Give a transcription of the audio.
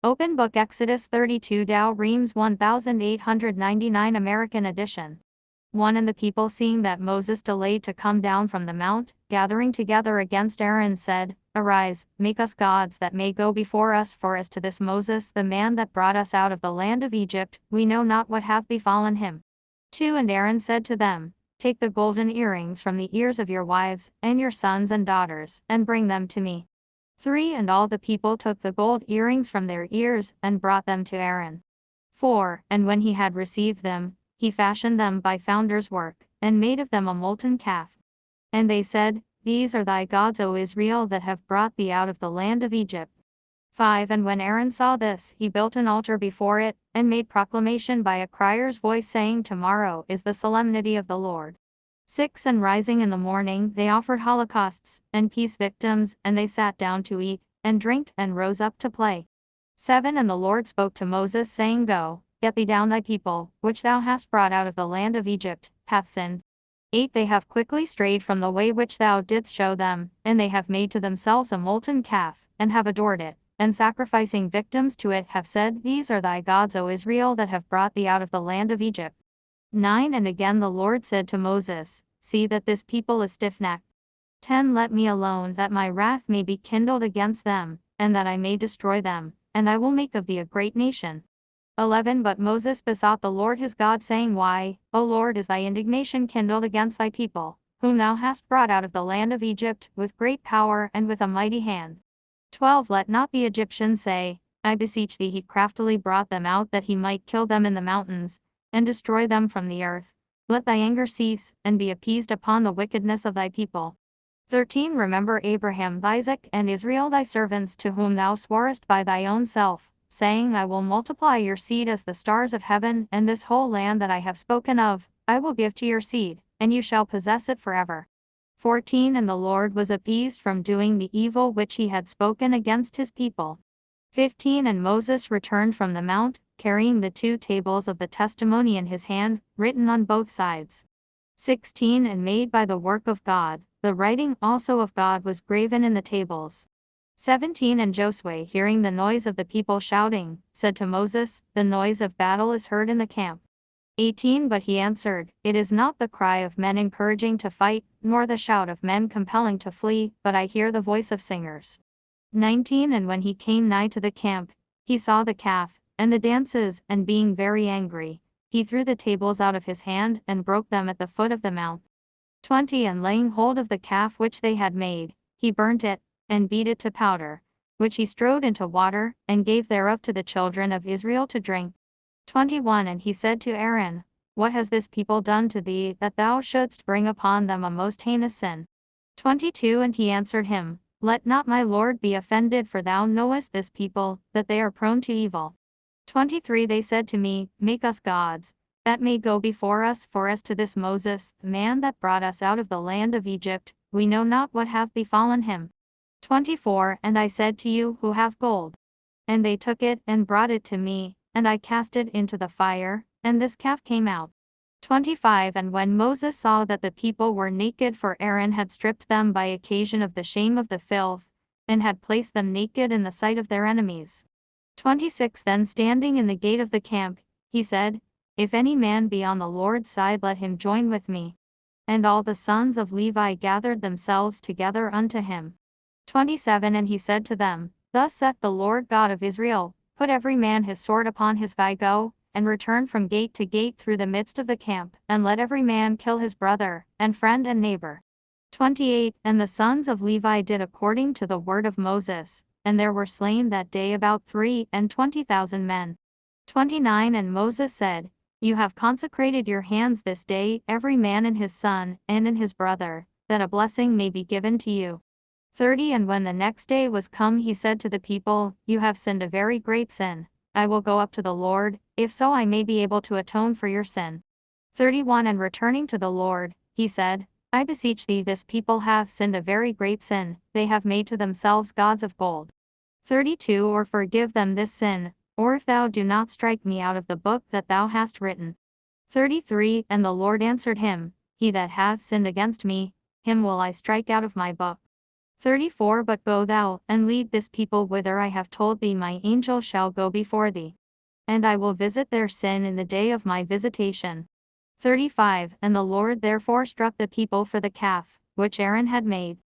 Open Book Exodus 32 Dow Reams 1899 American edition. 1 And the people seeing that Moses delayed to come down from the mount, gathering together against Aaron said, Arise, make us gods that may go before us, for as to this Moses the man that brought us out of the land of Egypt, we know not what hath befallen him. 2 And Aaron said to them, Take the golden earrings from the ears of your wives, and your sons and daughters, and bring them to me. 3 And all the people took the gold earrings from their ears, and brought them to Aaron. 4 And when he had received them, he fashioned them by founder's work, and made of them a molten calf. And they said, These are thy gods, O Israel, that have brought thee out of the land of Egypt. 5 And when Aaron saw this, he built an altar before it, and made proclamation by a crier's voice, saying, Tomorrow is the solemnity of the Lord. 6 And rising in the morning, they offered holocausts, and peace victims, and they sat down to eat, and drink, and rose up to play. 7 And the Lord spoke to Moses, saying, Go, get thee down, thy people, which thou hast brought out of the land of Egypt, hath sinned. 8 They have quickly strayed from the way which thou didst show them, and they have made to themselves a molten calf, and have adored it, and sacrificing victims to it have said, These are thy gods, O Israel, that have brought thee out of the land of Egypt. 9 And again the Lord said to Moses, See that this people is stiff-necked. 10 Let me alone, that my wrath may be kindled against them, and that I may destroy them, and I will make of thee a great nation. 11 But Moses besought the Lord his God, saying, Why, O Lord, is thy indignation kindled against thy people, whom thou hast brought out of the land of Egypt, with great power and with a mighty hand? 12 Let not the Egyptians say, I beseech thee, he craftily brought them out that he might kill them in the mountains, and destroy them from the earth. Let thy anger cease, and be appeased upon the wickedness of thy people. 13 Remember Abraham, Isaac, and Israel thy servants, to whom thou swarest by thy own self, saying, I will multiply your seed as the stars of heaven, and this whole land that I have spoken of, I will give to your seed, and you shall possess it forever. 14 And the Lord was appeased from doing the evil which he had spoken against his people. 15 And Moses returned from the mount, carrying the 2 tables of the testimony in his hand, written on both sides. 16 And made by the work of God, the writing also of God was graven in the tables. 17 And Josue, hearing the noise of the people shouting, said to Moses, The noise of battle is heard in the camp. 18 But he answered, It is not the cry of men encouraging to fight, nor the shout of men compelling to flee, but I hear the voice of singers. 19 And when he came nigh to the camp, he saw the calf, and the dances, and being very angry, he threw the tables out of his hand, and broke them at the foot of the mount. 20 And laying hold of the calf which they had made, he burnt it, and beat it to powder, which he strode into water, and gave thereof to the children of Israel to drink. 21 And he said to Aaron, What has this people done to thee, that thou shouldst bring upon them a most heinous sin? 22 And he answered him, Let not my Lord be offended, for thou knowest this people, that they are prone to evil. 23 They said to me, Make us gods, that may go before us, for as to this Moses, the man that brought us out of the land of Egypt, we know not what hath befallen him. 24 And I said to you, Who have gold? And they took it, and brought it to me, and I cast it into the fire, and this calf came out. 25 And when Moses saw that the people were naked, for Aaron had stripped them by occasion of the shame of the filth, and had placed them naked in the sight of their enemies. 26 Then standing in the gate of the camp, he said, If any man be on the Lord's side, let him join with me. And all the sons of Levi gathered themselves together unto him. 27 And he said to them, Thus saith the Lord God of Israel, Put every man his sword upon his thigh, go, and return from gate to gate through the midst of the camp, and let every man kill his brother, and friend, and neighbor. 28 And the sons of Levi did according to the word of Moses, and there were slain that day about 23,000 men. 29 And Moses said, You have consecrated your hands this day, every man in his son, and in his brother, that a blessing may be given to you. 30 And when the next day was come, he said to the people, You have sinned a very great sin. I will go up to the Lord, if so I may be able to atone for your sin. 31 And returning to the Lord, he said, I beseech thee, this people hath sinned a very great sin, they have made to themselves gods of gold. 32 Or forgive them this sin, or if thou do not strike me out of the book that thou hast written. 33 And the Lord answered him, He that hath sinned against me, him will I strike out of my book. 34 But go thou, and lead this people whither I have told thee my angel shall go before thee. And I will visit their sin in the day of my visitation. 35 And the Lord therefore struck the people for the calf, which Aaron had made.